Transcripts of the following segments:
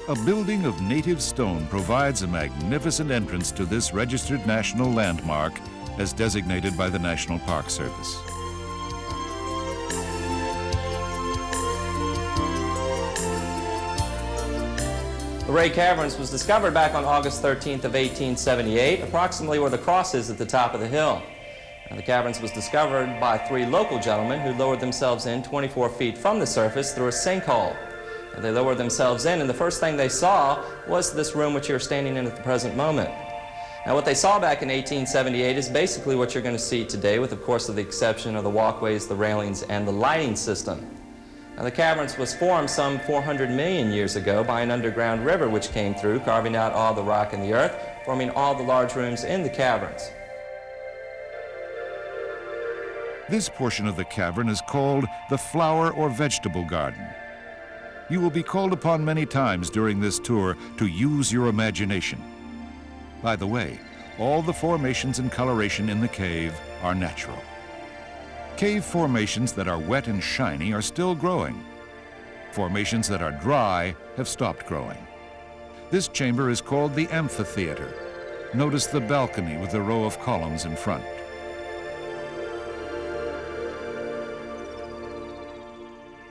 A building of native stone provides a magnificent entrance to this registered national landmark as designated by the National Park Service. Luray Caverns was discovered back on August 13th of 1878, approximately where the cross is at the top of the hill. Now, the caverns was discovered by 3 local gentlemen who lowered themselves in 24 feet from the surface through a sinkhole. Now, they lowered themselves in, and the first thing they saw was this room which you're standing in at the present moment. Now, what they saw back in 1878 is basically what you're going to see today, with, of course, the exception of the walkways, the railings, and the lighting system. Now, the caverns was formed some 400 million years ago by an underground river which came through, carving out all the rock in the earth, forming all the large rooms in the caverns. This portion of the cavern is called the flower or vegetable garden. You will be called upon many times during this tour to use your imagination. By the way, all the formations and coloration in the cave are natural. Cave formations that are wet and shiny are still growing. Formations that are dry have stopped growing. This chamber is called the amphitheater. Notice the balcony with the row of columns in front.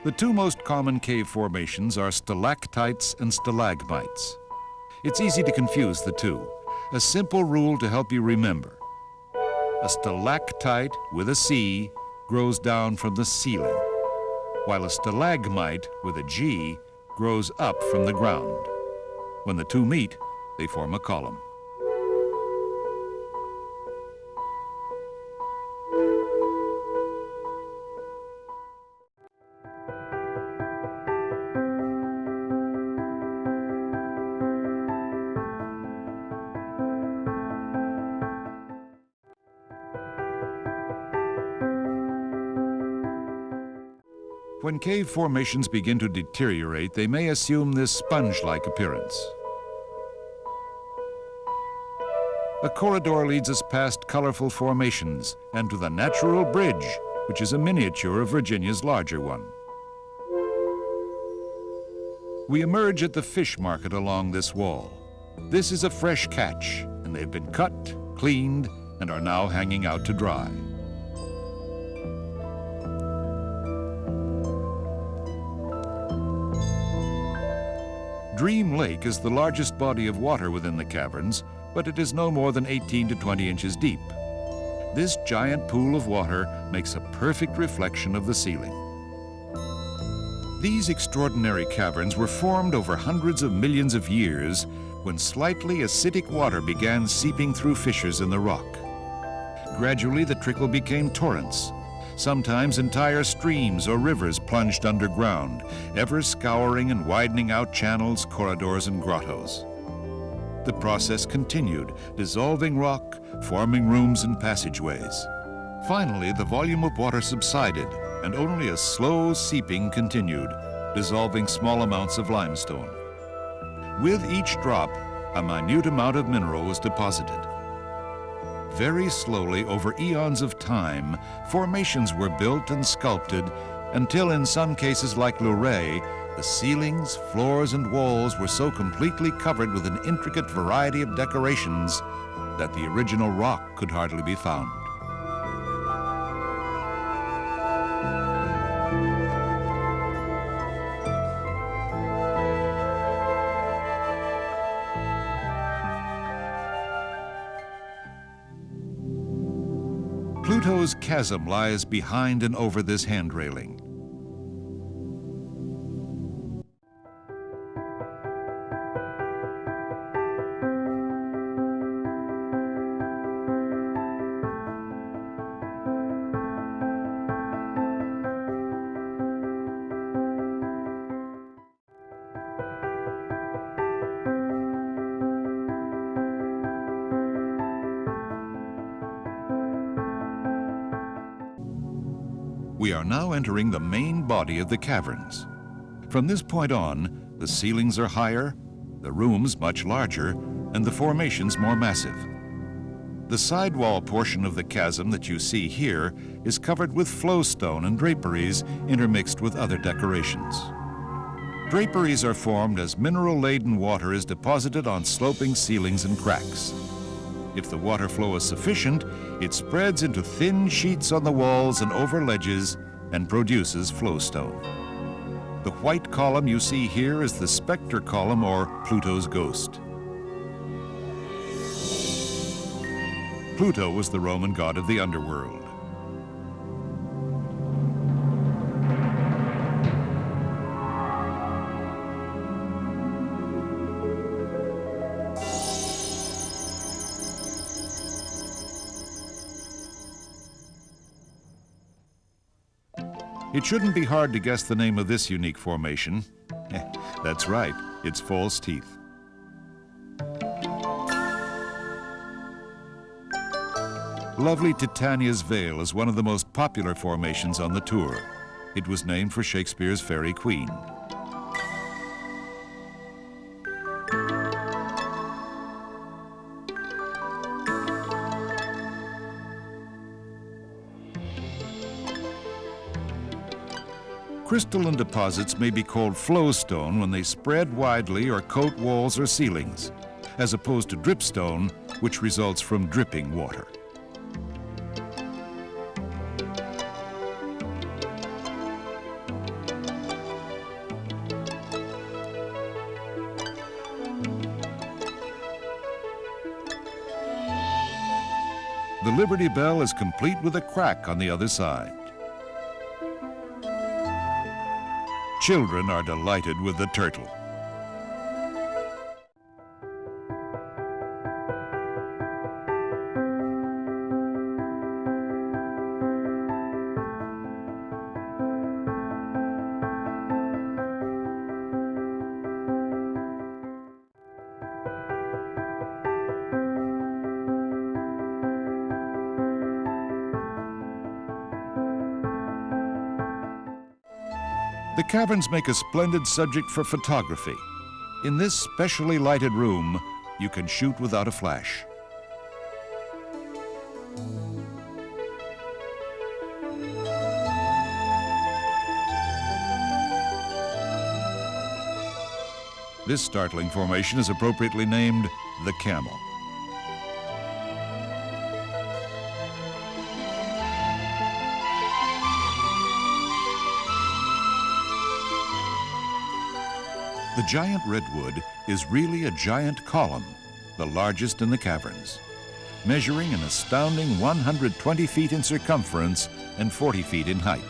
The 2 most common cave formations are stalactites and stalagmites. It's easy to confuse the 2. A simple rule to help you remember. A stalactite with a C grows down from the ceiling, while a stalagmite with a G grows up from the ground. When the 2 meet, they form a column. When cave formations begin to deteriorate, they may assume this sponge-like appearance. A corridor leads us past colorful formations and to the natural bridge, which is a miniature of Virginia's larger one. We emerge at the fish market along this wall. This is a fresh catch, and they've been cut, cleaned, and are now hanging out to dry. Dream Lake is the largest body of water within the caverns, but it is no more than 18 to 20 inches deep. This giant pool of water makes a perfect reflection of the ceiling. These extraordinary caverns were formed over hundreds of millions of years when slightly acidic water began seeping through fissures in the rock. Gradually, the trickle became torrents. Sometimes entire streams or rivers plunged underground, ever scouring and widening out channels, corridors, and grottos. The process continued, dissolving rock, forming rooms and passageways. Finally, the volume of water subsided, and only a slow seeping continued, dissolving small amounts of limestone. With each drop, a minute amount of mineral was deposited. Very slowly, over eons of time, formations were built and sculpted until, in some cases like Luray, the ceilings, floors, and walls were so completely covered with an intricate variety of decorations that the original rock could hardly be found. Pluto's chasm lies behind and over this hand railing. We are now entering the main body of the caverns. From this point on, the ceilings are higher, the rooms much larger, and the formations more massive. The sidewall portion of the chasm that you see here is covered with flowstone and draperies intermixed with other decorations. Draperies are formed as mineral-laden water is deposited on sloping ceilings and cracks. If the water flow is sufficient, it spreads into thin sheets on the walls and over ledges and produces flowstone. The white column you see here is the specter column, or Pluto's ghost. Pluto was the Roman god of the underworld. It shouldn't be hard to guess the name of this unique formation. That's right, it's false teeth. Lovely Titania's Vale is one of the most popular formations on the tour. It was named for Shakespeare's Fairy Queen. Crystalline deposits may be called flowstone when they spread widely or coat walls or ceilings, as opposed to dripstone, which results from dripping water. The Liberty Bell is complete with a crack on the other side. Children are delighted with the turtle. The caverns make a splendid subject for photography. In this specially lighted room, you can shoot without a flash. This startling formation is appropriately named the camel. The giant redwood is really a giant column, the largest in the caverns, measuring an astounding 120 feet in circumference and 40 feet in height.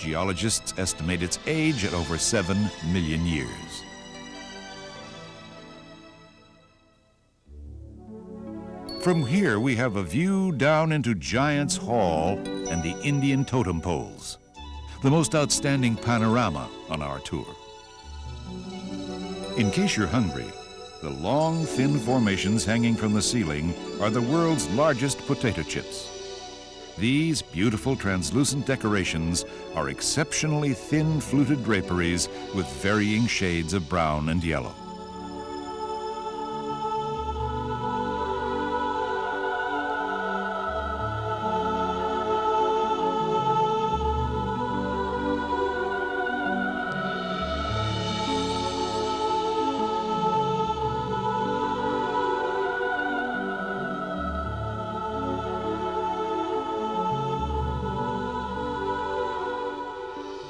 Geologists estimate its age at over 7 million years. From here, we have a view down into Giant's Hall and the Indian totem poles, the most outstanding panorama on our tour. In case you're hungry, the long, thin formations hanging from the ceiling are the world's largest potato chips. These beautiful translucent decorations are exceptionally thin fluted draperies with varying shades of brown and yellow.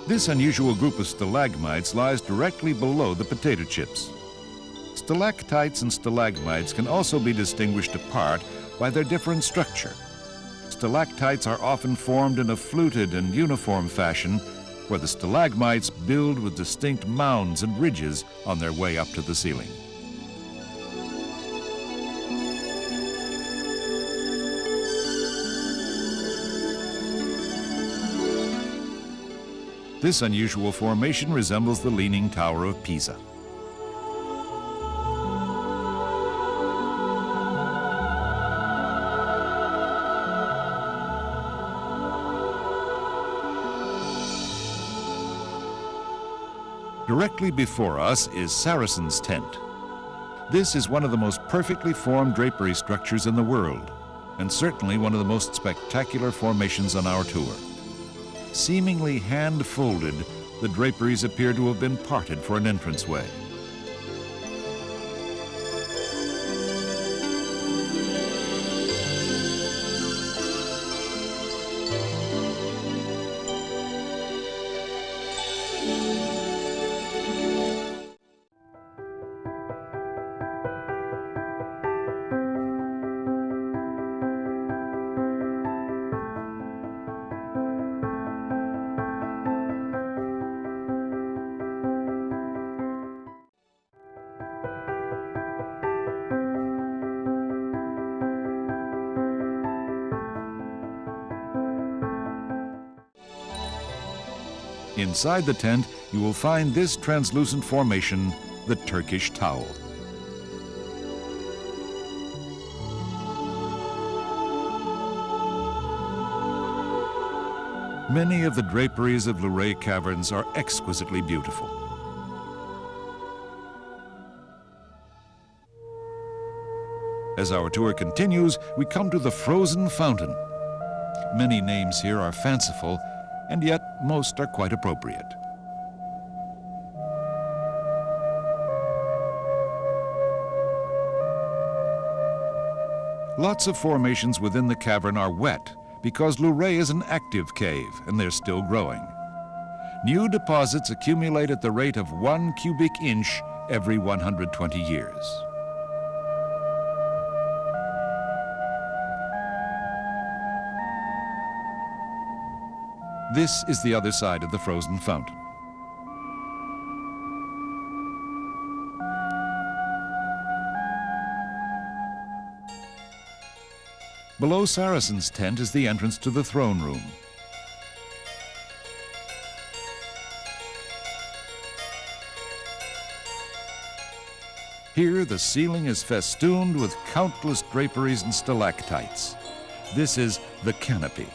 This unusual group of stalagmites lies directly below the potato chips. Stalactites and stalagmites can also be distinguished apart by their different structure. Stalactites are often formed in a fluted and uniform fashion, where the stalagmites build with distinct mounds and ridges on their way up to the ceiling. This unusual formation resembles the Leaning Tower of Pisa. Directly before us is Saracen's Tent. This is one of the most perfectly formed drapery structures in the world, and certainly one of the most spectacular formations on our tour. Seemingly hand-folded, The draperies appear to have been parted for an entranceway. Inside the tent, you will find this translucent formation, the Turkish towel. Many of the draperies of Luray Caverns are exquisitely beautiful. As our tour continues, we come to the frozen fountain. Many names here are fanciful, and yet most are quite appropriate. Lots of formations within the cavern are wet because Luray is an active cave and they're still growing. New deposits accumulate at the rate of 1 cubic inch every 120 years. This is the other side of the frozen fountain. Below Saracen's tent is the entrance to the throne room. Here, the ceiling is festooned with countless draperies and stalactites. This is the canopy.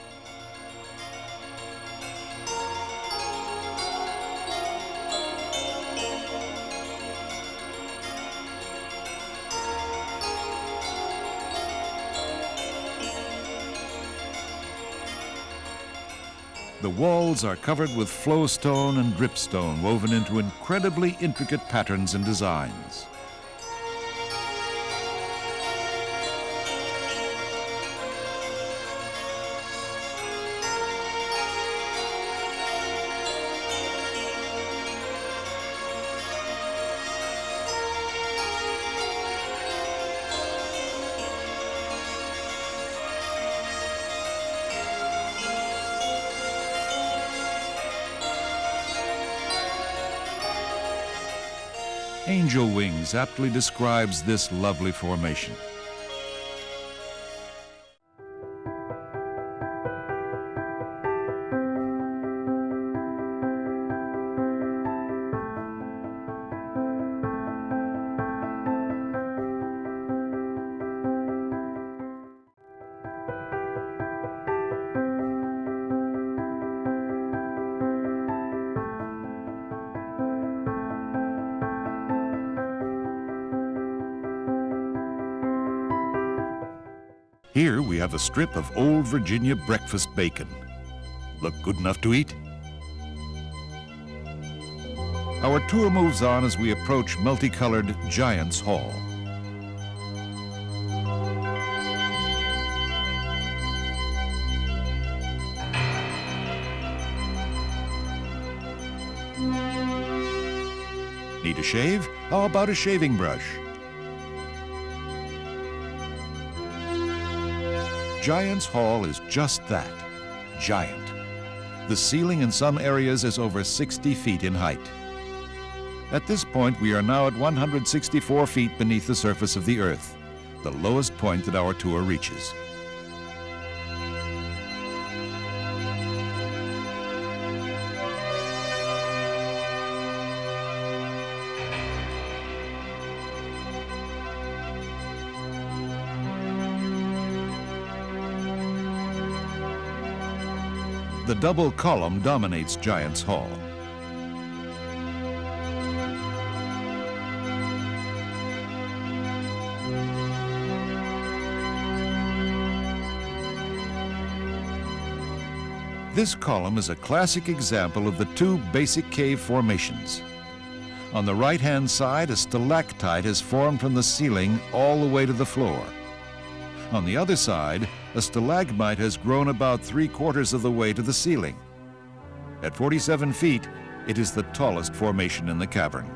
The walls are covered with flowstone and dripstone woven into incredibly intricate patterns and designs. Angel wings aptly describes this lovely formation. Here we have a strip of old Virginia breakfast bacon. Look good enough to eat? Our tour moves on as we approach multicolored Giant's Hall. Need a shave? How about a shaving brush? Giant's Hall is just that, giant. The ceiling in some areas is over 60 feet in height. At this point, we are now at 164 feet beneath the surface of the Earth, the lowest point that our tour reaches. The double column dominates Giant's Hall. This column is a classic example of the two basic cave formations. On the right-hand side, a stalactite is formed from the ceiling all the way to the floor. On the other side, a stalagmite has grown about 3/4 of the way to the ceiling. At 47 feet, it is the tallest formation in the cavern.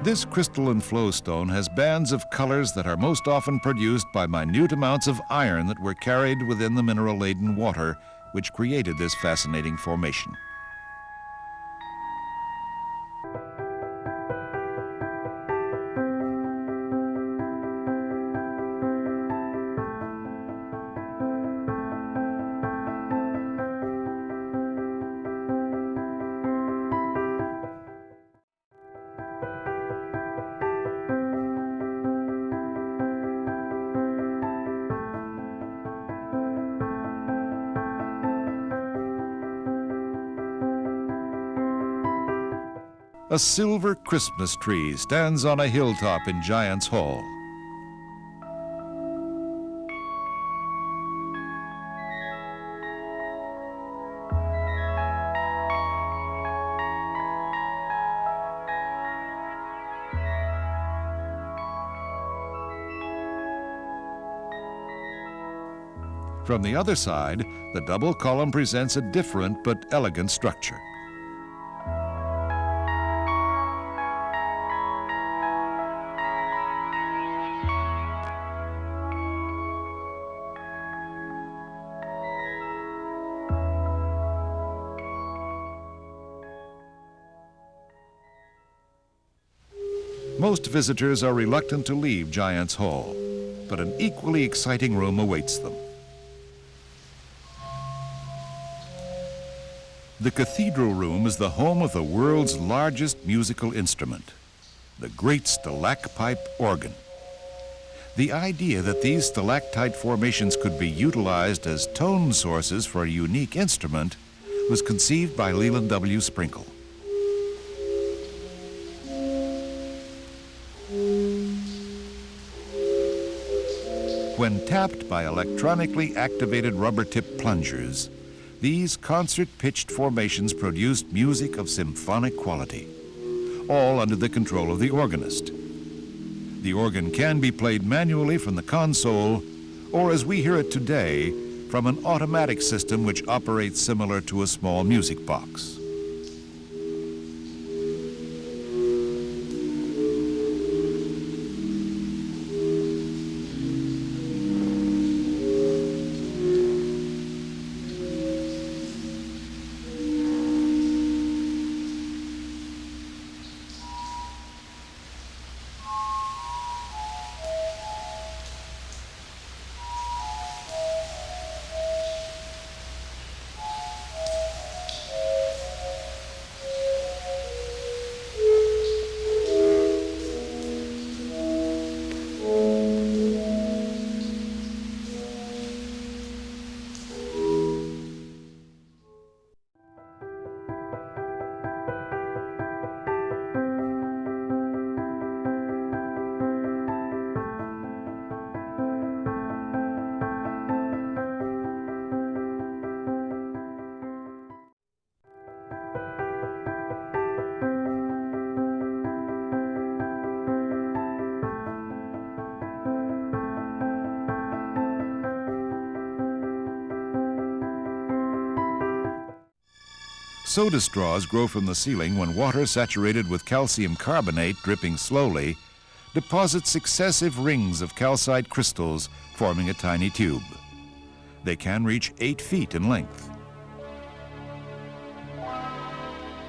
This crystalline flowstone has bands of colors that are most often produced by minute amounts of iron that were carried within the mineral-laden water, which created this fascinating formation. A silver Christmas tree stands on a hilltop in Giant's Hall. From the other side, the double column presents a different but elegant structure. Most visitors are reluctant to leave Giant's Hall, but an equally exciting room awaits them. The cathedral room is the home of the world's largest musical instrument, the Great Stalacpipe Organ. The idea that these stalactite formations could be utilized as tone sources for a unique instrument was conceived by Leland W. Sprinkle. When tapped by electronically activated rubber-tipped plungers, these concert-pitched formations produced music of symphonic quality, all under the control of the organist. The organ can be played manually from the console, or as we hear it today, from an automatic system which operates similar to a small music box. Soda straws grow from the ceiling when water saturated with calcium carbonate dripping slowly deposits successive rings of calcite crystals forming a tiny tube. They can reach 8 feet in length.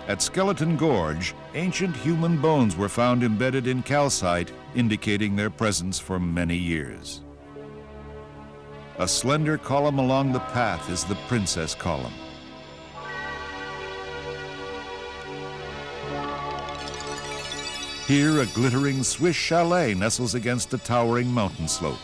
At Skeleton Gorge, ancient human bones were found embedded in calcite, indicating their presence for many years. A slender column along the path is the Princess Column. Here, a glittering Swiss chalet nestles against a towering mountain slope.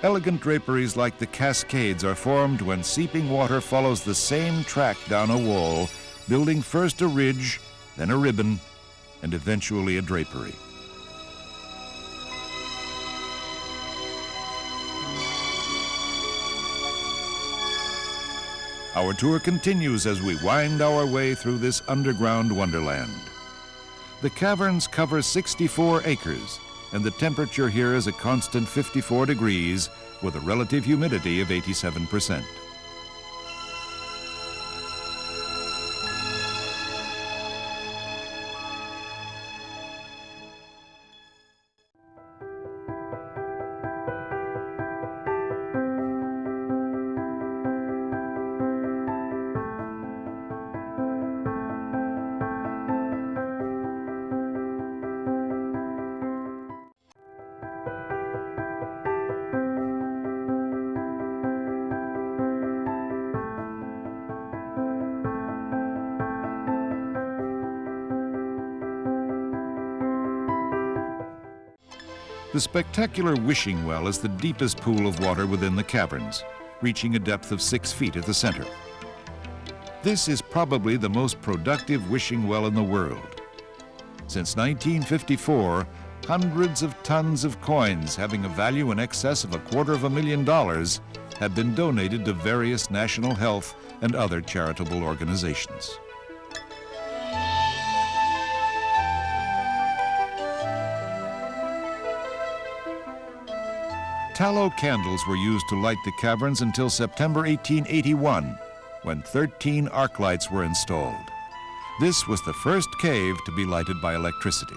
Elegant draperies like the cascades are formed when seeping water follows the same track down a wall, building first a ridge, then a ribbon, and eventually a drapery. Our tour continues as we wind our way through this underground wonderland. The caverns cover 64 acres, and the temperature here is a constant 54 degrees with a relative humidity of 87%. The spectacular wishing well is the deepest pool of water within the caverns, reaching a depth of 6 feet at the center. This is probably the most productive wishing well in the world. Since 1954, hundreds of tons of coins having a value in excess of $250,000 have been donated to various national health and other charitable organizations. Tallow candles were used to light the caverns until September 1881, when 13 arc lights were installed. This was the first cave to be lighted by electricity.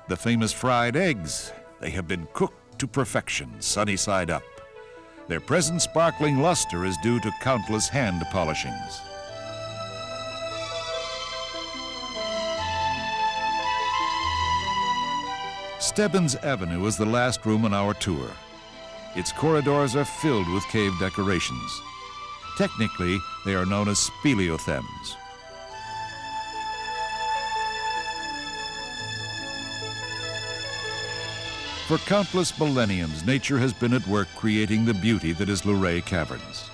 The famous fried eggs, they have been cooked to perfection, sunny side up. Their present sparkling luster is due to countless hand polishings. Stebbins Avenue is the last room on our tour. Its corridors are filled with cave decorations. Technically, they are known as speleothems. For countless millenniums, nature has been at work creating the beauty that is Luray Caverns.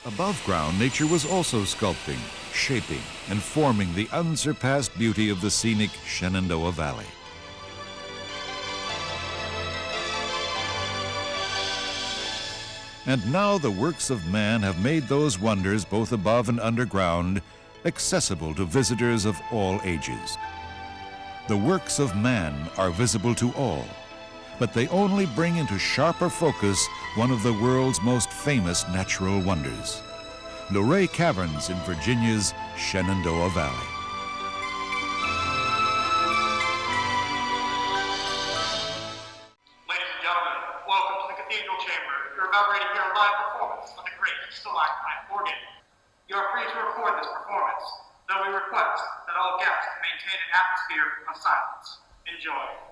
Above ground, nature was also sculpting, shaping, and forming the unsurpassed beauty of the scenic Shenandoah Valley. And now the works of man have made those wonders, both above and underground, accessible to visitors of all ages. The works of man are visible to all, but they only bring into sharper focus one of the world's most famous natural wonders, Luray Caverns in Virginia's Shenandoah Valley. Ladies and gentlemen, welcome to the Cathedral Chamber. You're about ready to hear a live performance of the Great Stalacpipe Organ. You are free to record this performance, though we request that all guests maintain an atmosphere of silence. Enjoy.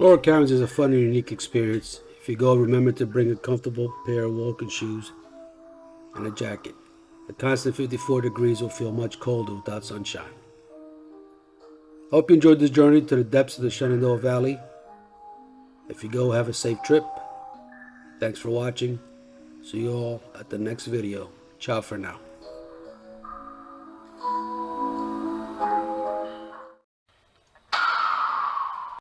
Luray Caverns is a fun and unique experience. If you go, remember to bring a comfortable pair of walking shoes and a jacket. The constant 54 degrees will feel much colder without sunshine. Hope you enjoyed this journey to the depths of the Shenandoah Valley. If you go, have a safe trip. Thanks for watching. See you all at the next video. Ciao for now.